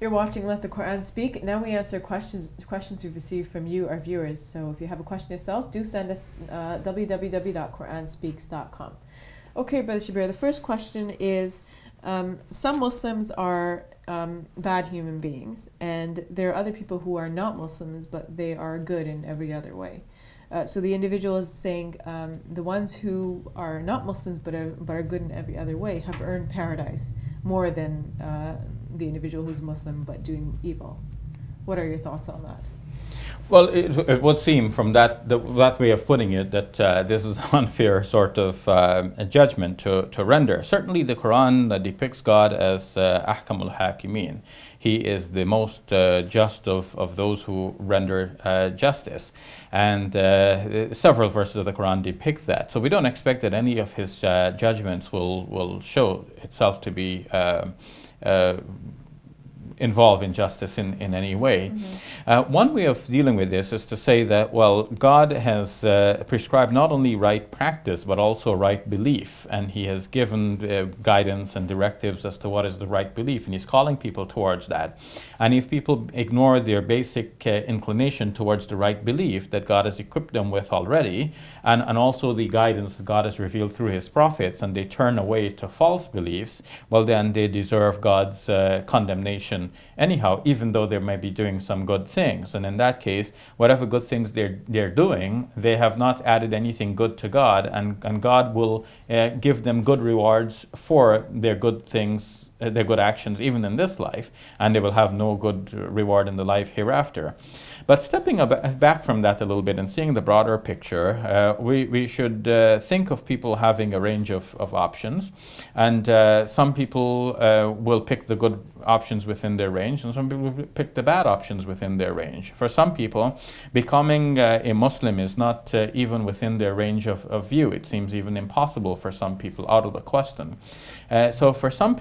You're watching Let the Quran Speak. Now we answer questions we've received from you, our viewers. So if you have a question yourself, do send us www.quranspeaks.com. Okay, Brother Shabir, the first question is, some Muslims are bad human beings, and there are other people who are not Muslims, but they are good in every other way. So the individual is saying the ones who are not Muslims but are good in every other way have earned paradise more than the individual who's Muslim but doing evil. What are your thoughts on that? Well, it would seem from that way of putting it that this is an unfair sort of judgment to render. Certainly the Quran depicts God as Ahkamul Hakimin. He is the most just of those who render justice. And several verses of the Quran depict that. So we don't expect that any of his judgments will show itself to be involve injustice in any way. Mm-hmm. One way of dealing with this is to say that, well, God has prescribed not only right practice but also right belief, and he has given guidance and directives as to what is the right belief, and he's calling people towards that. And if people ignore their basic inclination towards the right belief that God has equipped them with already, and also the guidance that God has revealed through his prophets, and they turn away to false beliefs, well, then they deserve God's condemnation anyhow, even though they may be doing some good things. And in that case, whatever good things they're doing, they have not added anything good to God, and God will give them good rewards for their good things, their good actions, even in this life, and they will have no good reward in the life hereafter. But stepping back from that a little bit and seeing the broader picture, we should think of people having a range of options. And some people will pick the good options within their range, and some people will pick the bad options within their range. For some people, becoming a Muslim is not even within their range of view. It seems even impossible for some people, out of the question. So for some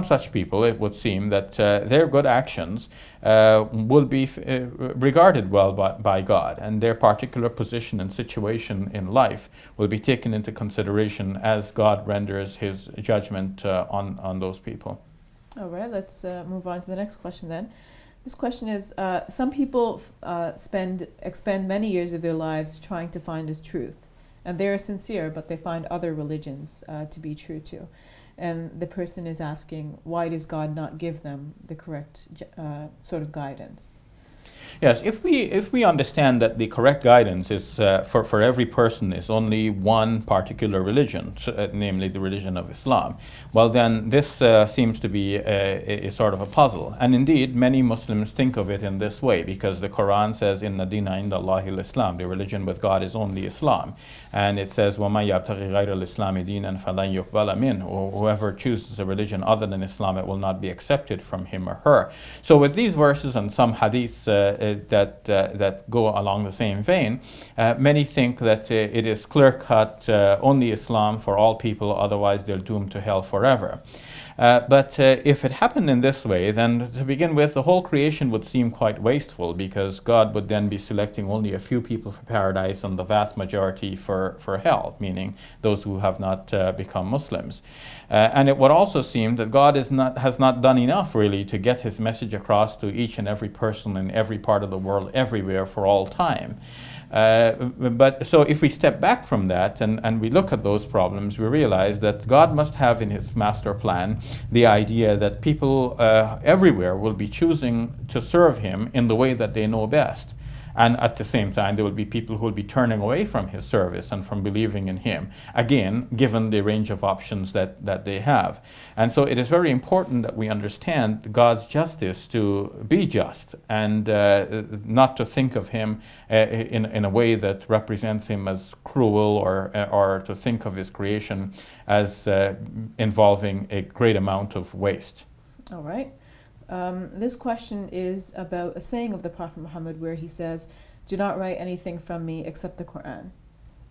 such people, it would seem that their good actions will be regarded well by God, and their particular position and situation in life will be taken into consideration as God renders his judgment on those people. All right, let's move on to the next question then. This question is, some people expend many years of their lives trying to find the truth, and they are sincere, but they find other religions to be true too. And the person is asking, why does God not give them the correct sort of guidance? Yes, if we understand that the correct guidance is for every person is only one particular religion, namely the religion of Islam, well then this seems to be a sort of a puzzle. And indeed, many Muslims think of it in this way, because the Quran says, "Inna dina inda Allahi al-Islam," the religion with God is only Islam. And it says, وَمَنْ يَبْتَغِي غَيْرَ الْإِسْلَامِ دِينًا فَلَنْ يُقْبَلَ مِنْهُ. Whoever chooses a religion other than Islam, it will not be accepted from him or her. So with these verses and some hadiths that go along the same vein, many think that it is clear-cut only Islam for all people, otherwise they're doomed to hell forever. But if it happened in this way, then to begin with, the whole creation would seem quite wasteful, because God would then be selecting only a few people for paradise and the vast majority for hell, meaning those who have not become Muslims. And it would also seem that God has not done enough really to get his message across to each and every person in every part of the world, everywhere, for all time. But so if we step back from that and we look at those problems, we realize that God must have in his master plan the idea that people everywhere will be choosing to serve him in the way that they know best. And at the same time, there will be people who will be turning away from his service and from believing in him, again, given the range of options that they have. And so it is very important that we understand God's justice to be just, and not to think of him in a way that represents him as cruel, or to think of his creation as involving a great amount of waste. All right. This question is about a saying of the Prophet Muhammad where he says, "Do not write anything from me except the Quran."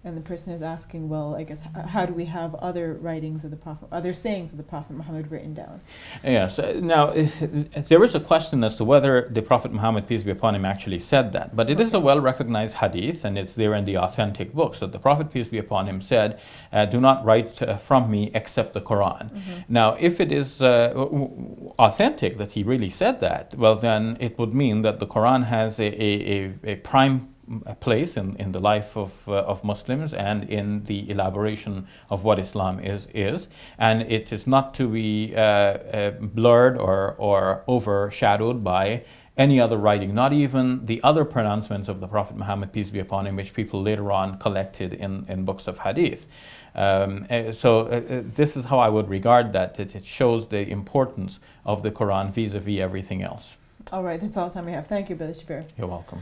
And the person is asking, well, I guess, how do we have other writings of the Prophet, other sayings of the Prophet Muhammad written down? Yes. Now, there is a question as to whether the Prophet Muhammad, peace be upon him, actually said that. But it is a well-recognized hadith, and it's there in the authentic books, that the Prophet, peace be upon him, said, do not write from me except the Quran. Now, if it is authentic that he really said that, well, then it would mean that the Quran has a prime place in the life of Muslims and in the elaboration of what Islam is, and it is not to be blurred or overshadowed by any other writing, not even the other pronouncements of the Prophet Muhammad, peace be upon him, which people later on collected in books of hadith. This is how I would regard that. It shows the importance of the Quran vis-a-vis everything else. All right, that's all the time we have. Thank you, Brother Shabir. You're welcome.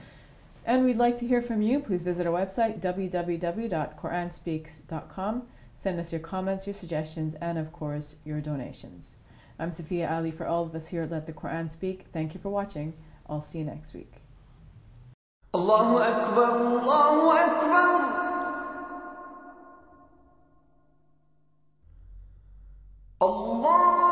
And we'd like to hear from you. Please visit our website, www.quranspeaks.com. Send us your comments, your suggestions, and of course, your donations. I'm Safiya Ali for all of us here at Let the Quran Speak. Thank you for watching. I'll see you next week. Allahu Akbar, Allahu Akbar. Allah.